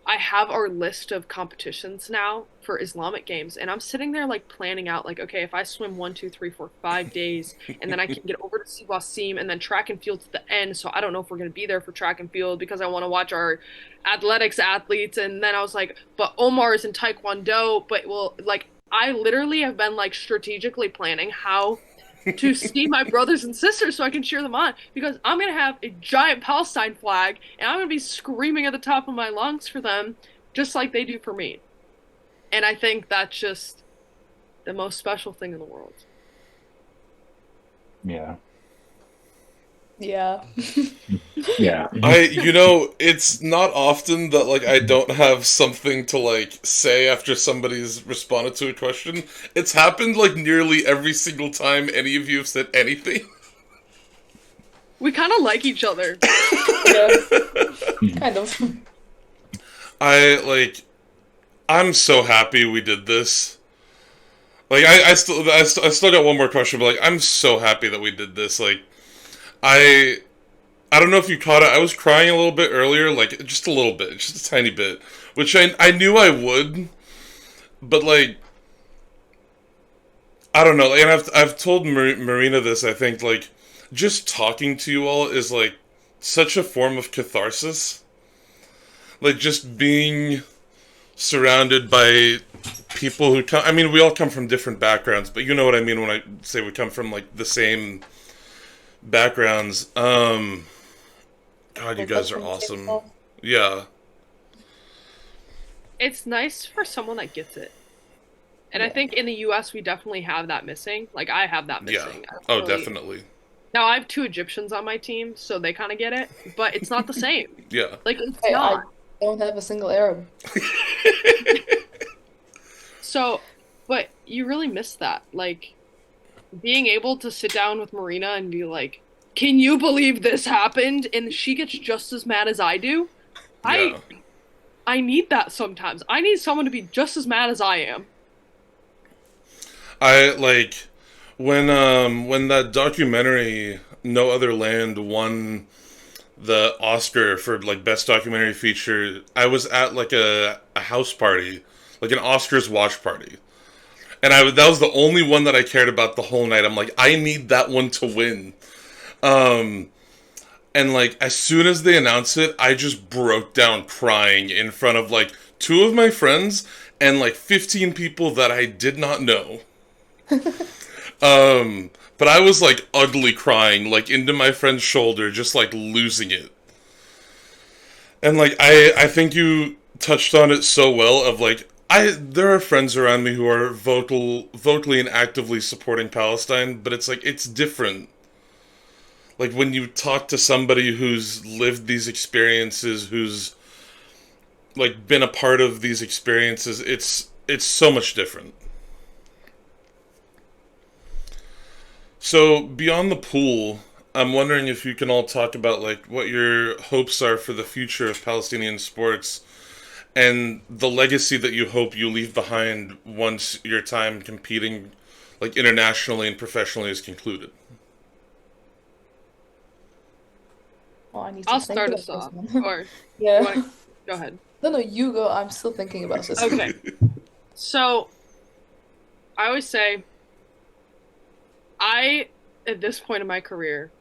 I have our list of competitions now for Islamic games, and I'm sitting there like planning out like, okay, if I swim 1, 2, 3, 4, 5 days, and then I can get over to see Wasim, and then track and field to the end. So I don't know if we're gonna be there for track and field because I want to watch our athletics athletes. And then I was like, but Omar is in Taekwondo, but well, like I literally have been like strategically planning how to see my brothers and sisters so I can cheer them on because I'm gonna have a giant Palestine flag and I'm gonna be screaming at the top of my lungs for them just like they do for me. And I think that's just the most special thing in the world. Yeah. Yeah. Yeah. It's not often that like I don't have something to like say after somebody's responded to a question. It's happened like nearly every single time any of you have said anything. We kind of like each other. Yeah, Mhm. kind of. I like I'm so happy we did this. Like I still got one more question, but like I'm so happy that we did this. Like I I don't know if you caught it. I was crying a little bit earlier, like just a little bit, just a tiny bit, which I knew I would, but like I don't know. And I've told Marina this. I think like just talking to you all is like such a form of catharsis. Like just being surrounded by people who come. I mean, we all come from different backgrounds, but you know what I mean when I say we come from like the same backgrounds. God, you Like touch guys are from the same awesome. cloth. Yeah, It's nice for someone that gets it. And I Yeah. think in the US we definitely have that missing. Like I have that yeah. missing. I don't Oh, really. definitely. Now I have two Egyptians on my team, so they kind of get it, but it's not the same. Yeah. Like it's Hey, I not. don't have a single Arab. So, but you really miss that. Like being able to sit down with Marina and be like, "Can you believe this happened?" And she gets just as mad as I do. I Yeah. I need that sometimes. I need someone to be just as mad as I am. I like when that documentary No Other Land won the Oscar for like best documentary feature. I was at like a house party, like an Oscars watch party. And that was the only one that I cared about the whole night. I'm like, I need that one to win. Um and like as soon as they announced it, I just broke down crying in front of like two of my friends and like 15 people that I did not know. But I was like ugly crying, like into my friend's shoulder, just like losing it. And like I think you touched on it so well of like there are friends around me who are vocally and actively supporting Palestine, but it's like it's different. Like when you talk to somebody who's lived these experiences, who's like been a part of these experiences, it's so much different. So beyond the pool, I'm wondering if you can all talk about like what your hopes are for the future of Palestinian sports and the legacy that you hope you leave behind once your time competing like internationally and professionally is concluded. Oh, I need to I'll think start about us this off. one. Or you want Yeah. to go ahead? No, no, you go. I'm still thinking about this. Okay. So I always say I at this point in my career,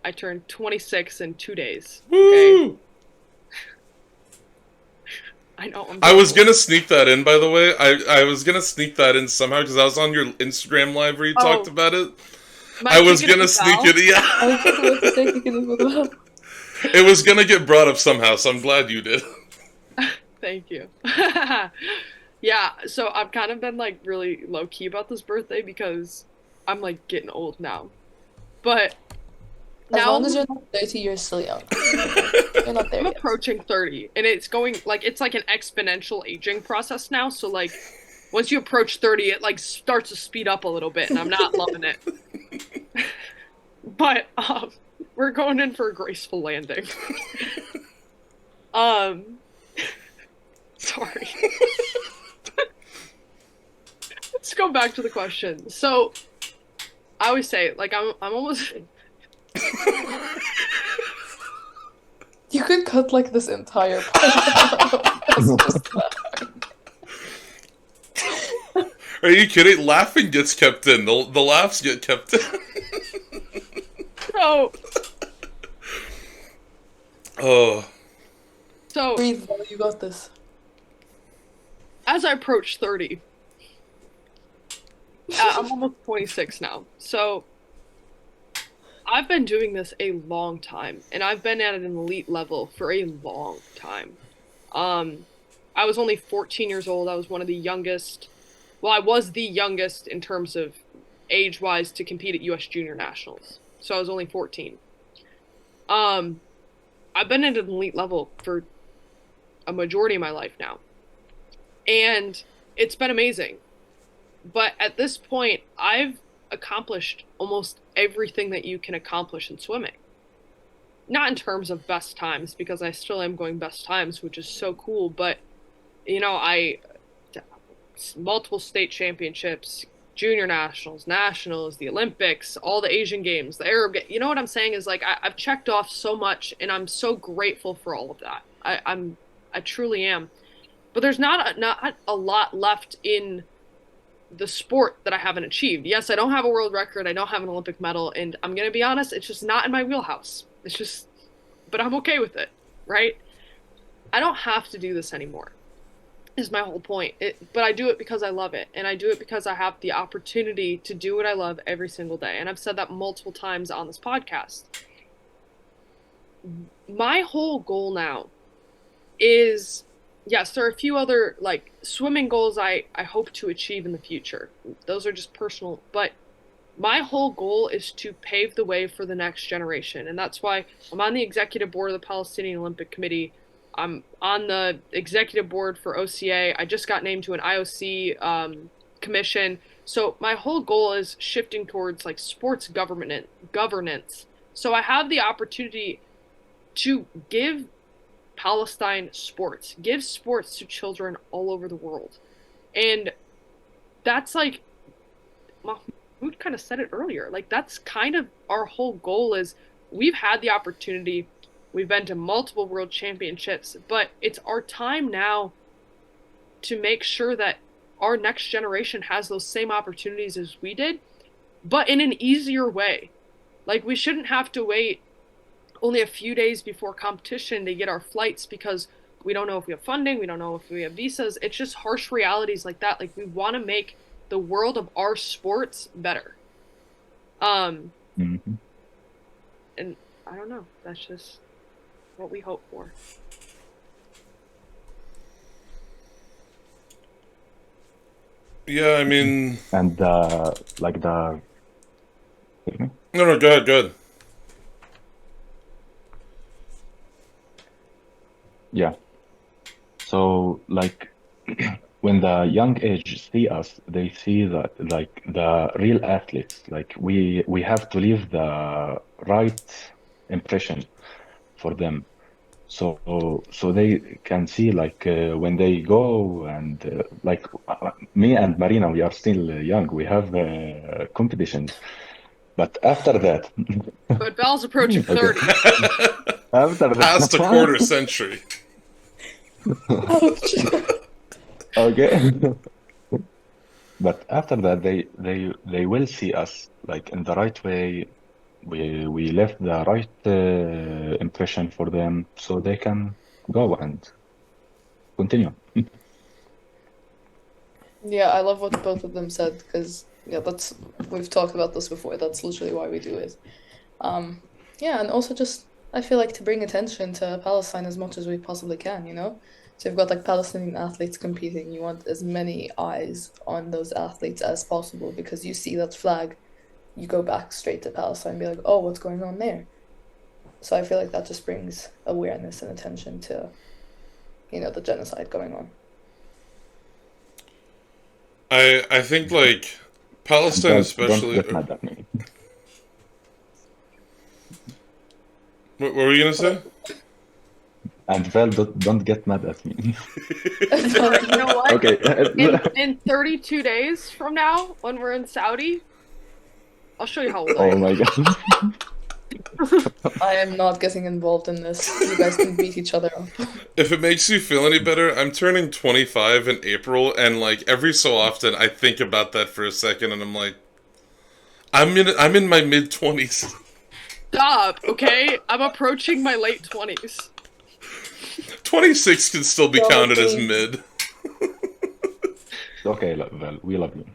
I turned 26 in 2 days. Okay. Woo! I know I'm I getting was old. gonna sneak that in, by the way. I was gonna sneak that in somehow because I was on your Instagram live where you talked Oh, about it. my I was kicking gonna as sneak well. it. Yeah, I was just about to say kicking it as well. it was gonna get brought up somehow, so I'm glad you did. Thank you. Yeah, so I've kind of been like really low key about this birthday because I'm like getting old now. But As now long as you're not 30, you're still young. You're not there I'm yet. approaching 30 and it's going like it's like an exponential aging process now. So like once you approach 30, it like starts to speed up a little bit and I'm not loving it. But we're going in for a graceful landing. Um sorry. Let's go back to the question. So I always say like I'm almost You could cut like this entire part. That's just Are you kidding? Laughing gets kept in. The laughs get kept in. so Oh, so breathe. Though, you got this. as I approach 30, I'm almost 26 now. So I've been doing this a long time, and I've been at an elite level for a long time. Um, I was only 14 years old. I was one of the youngest. Well, I was the youngest in terms of age-wise to compete at U.S. Junior Nationals. So I was only 14. Um, I've been at an elite level for a majority of my life now, and it's been amazing. But at this point, I've accomplished almost everything that you can accomplish in swimming. Not in terms of best times, because I still am going best times, which is so cool, but I multiple state championships, junior nationals, the Olympics, all the Asian games, the Arab. You know what I'm saying is like I've checked off so much, and I'm so grateful for all of that. I truly am. But there's not a lot left in the sport that I haven't achieved. Yes, I don't have a world record, I don't have an Olympic medal, and I'm gonna be honest, it's just not in my wheelhouse. It's just, but I'm okay with it, right? I don't have to do this anymore. Is my whole point. But I do it because I love it, and I do it because I have the opportunity to do what I love every single day. And I've said that multiple times on this podcast. My whole goal now is, yes, there are a few other like swimming goals I hope to achieve in the future. Those are just personal, but my whole goal is to pave the way for the next generation. And that's why I'm on the executive board of the Palestinian Olympic Committee. I'm on the executive board for OCA. I just got named to an IOC commission. So my whole goal is shifting towards like sports governance. So I have the opportunity to give Palestine sports, give sports to children all over the world. And that's like, Mahmoud kind of said it earlier, like that's kind of our whole goal is we've had the opportunity, we've been to multiple world championships, but it's our time now to make sure that our next generation has those same opportunities as we did, but in an easier way. Like we shouldn't have to wait only a few days before competition to get our flights because we don't know if we have funding, we don't know if we have visas. It's just harsh realities like that. Like we want to make the world of our sports better. Mm-hmm. And I don't know. That's just what we hope for. Yeah, I mean, And like the no, go ahead, go ahead. yeah. So like when the young age see us, they see that like the real athletes. Like we have to leave the right impression for them. So they can see like when they go and like me and Marina, we are still young. We have competitions, but after that, But Val's approaching okay, 30. after Past a quarter that, century. Ouch. okay, but after that, they will see us like in the right way. We left the right impression for them, so they can go and continue. Yeah, I love what both of them said because yeah, that's we've talked about this before. That's literally why we do it. Yeah, and also just I feel like to bring attention to Palestine as much as we possibly can, you know? So you've got like Palestinian athletes competing, you want as many eyes on those athletes as possible because you see that flag, you go back straight to Palestine and be like, oh, what's going on there? So I feel like that just brings awareness and attention to, the genocide going on. I think like Palestine Don't especially. get mad at me. What were you gonna say? And Val, don't get mad at me. You know what? Okay. In 32 days from now, when we're in Saudi, I'll show you how old I Oh am. my God. I am not getting involved in this. You guys can beat each other up. If it makes you feel any better, I'm turning 25 in April, and like every so often I think about that for a second, and I'm like, I'm in my mid-20s. Stop, okay? I'm approaching my late 20s. 26 can still be counted as Okay. mid. Okay, Val, we love you.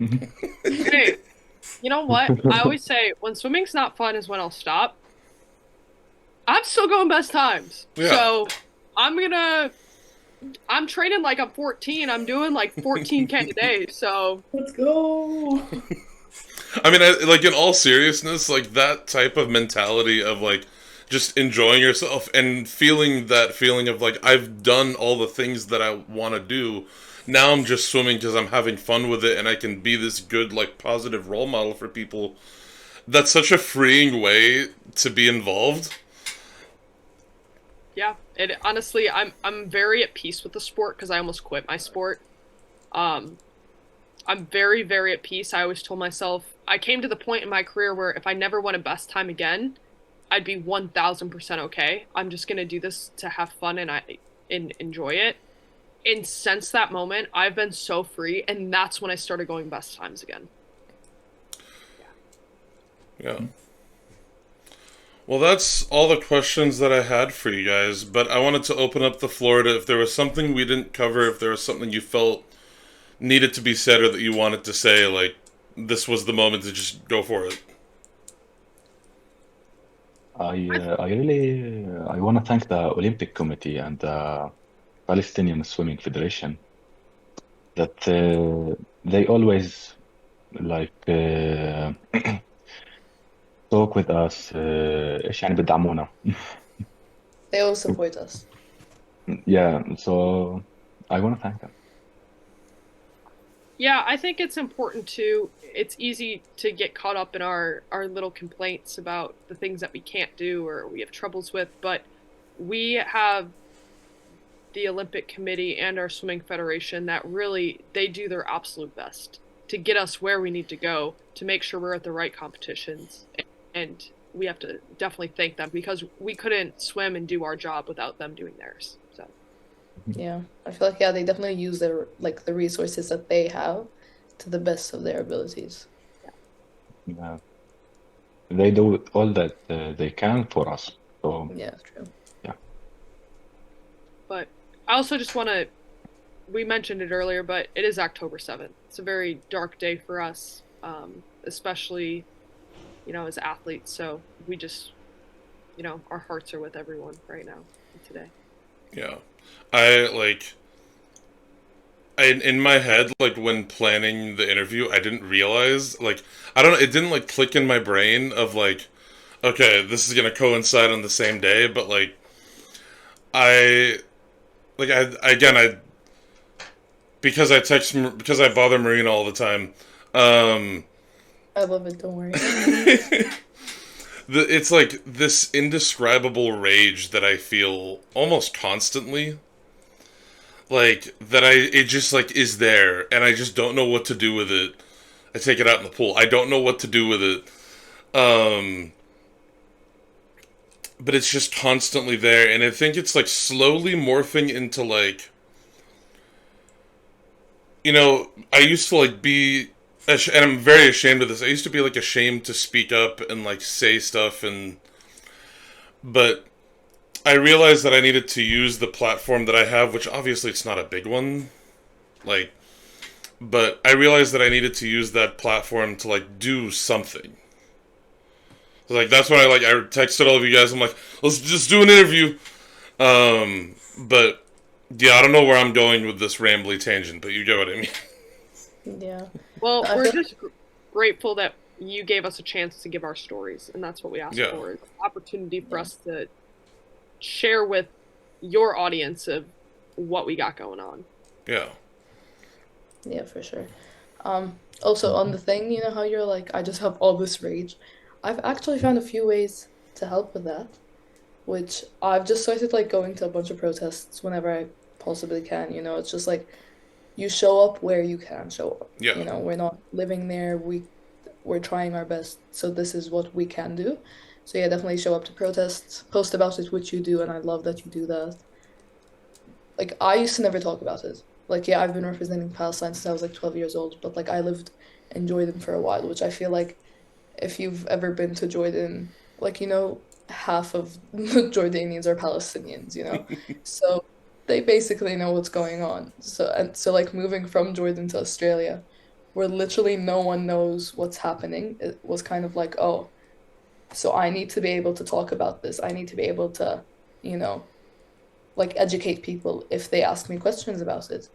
Hey, you know what? I always say, when swimming's not fun is when I'll stop. I'm still going best times. Yeah. So, I'm training like I'm 14. I'm doing like 14K a day, so. Let's go. I mean, like in all seriousness, like that type of mentality of like just enjoying yourself and feeling that feeling of like I've done all the things that I want to do. Now I'm just swimming because I'm having fun with it and I can be this good like positive role model for people. That's such a freeing way to be involved. Yeah, it honestly, I'm very at peace with the sport because I almost quit my sport. Um, I'm very, very at peace. I always told myself I came to the point in my career where if I never won a best time again, I'd be 1000% okay. I'm just gonna do this to have fun and enjoy it. And since that moment, I've been so free, and that's when I started going best times again. Yeah. Well, that's all the questions that I had for you guys, but I wanted to open up the floor to if there was something we didn't cover, if there was something you felt needed to be said or that you wanted to say, like, this was the moment to just go for it. I really I want to thank the Olympic Committee and the Palestinian Swimming Federation that they always like talk with us ايش يعني بيدعمونا. They all support us. Yeah, so I want to thank them. Yeah, I think it's important to it's easy to get caught up in our little complaints about the things that we can't do or we have troubles with, but we have the Olympic Committee and our swimming federation that really they do their absolute best to get us where we need to go to make sure we're at the right competitions. And we have to definitely thank them because we couldn't swim and do our job without them doing theirs. So Yeah, I feel like yeah, they definitely use their like the resources that they have to the best of their abilities. Yeah, they do all that they can for us. So Yeah, true. yeah, but I also just want to we mentioned it earlier, but it is October 7th. It's a very dark day for us, especially, as athletes. So we just, our hearts are with everyone right now today. Yeah. I, like, in my head, like, when planning the interview, I didn't realize, like, I don't know, it didn't, like, click in my brain of, like, okay, this is gonna coincide on the same day, but, like, I, like, because I bother Marina all the time, um, I love it, don't worry. it's like this indescribable rage that I feel almost constantly. Like that it just like is there and I just don't know what to do with it. I take it out in the pool. I don't know what to do with it. Um but it's just constantly there and I think it's like slowly morphing into like I used to like be and I'm very ashamed of this. I used to be like ashamed to speak up and like say stuff but I realized that I needed to use the platform that I have, which obviously it's not a big one. Like, but I realized that I needed to use that platform to like do something. So, like that's when I texted all of you guys. I'm like, let's just do an interview. But yeah, I don't know where I'm going with this rambly tangent, but you get what I mean. Yeah. Well, I we're feel just grateful that you gave us a chance to give our stories, and that's what we asked Yeah. for, is opportunity for Yeah. us to share with your audience of what we got going on. Yeah. Yeah, for sure. Also on the thing, you know how you're like, I just have all this rage. I've actually found a few ways to help with that, which I've just started like going to a bunch of protests whenever I possibly can. It's just like you show up where you can show up. Yeah. We're not living there. We're trying our best, so this is what we can do. So yeah, definitely show up to protests, post about it, which you do, and I love that you do that. Like I used to never talk about it. Like yeah, I've been representing Palestine since I was like 12 years old, but like I lived in Jordan for a while, which I feel like if you've ever been to Jordan, like half of the Jordanians are Palestinians. So they basically know what's going on. So like moving from Jordan to Australia, where literally no one knows what's happening, it was kind of like, oh, so I need to be able to talk about this. I need to be able to, you know, like educate people if they ask me questions about it.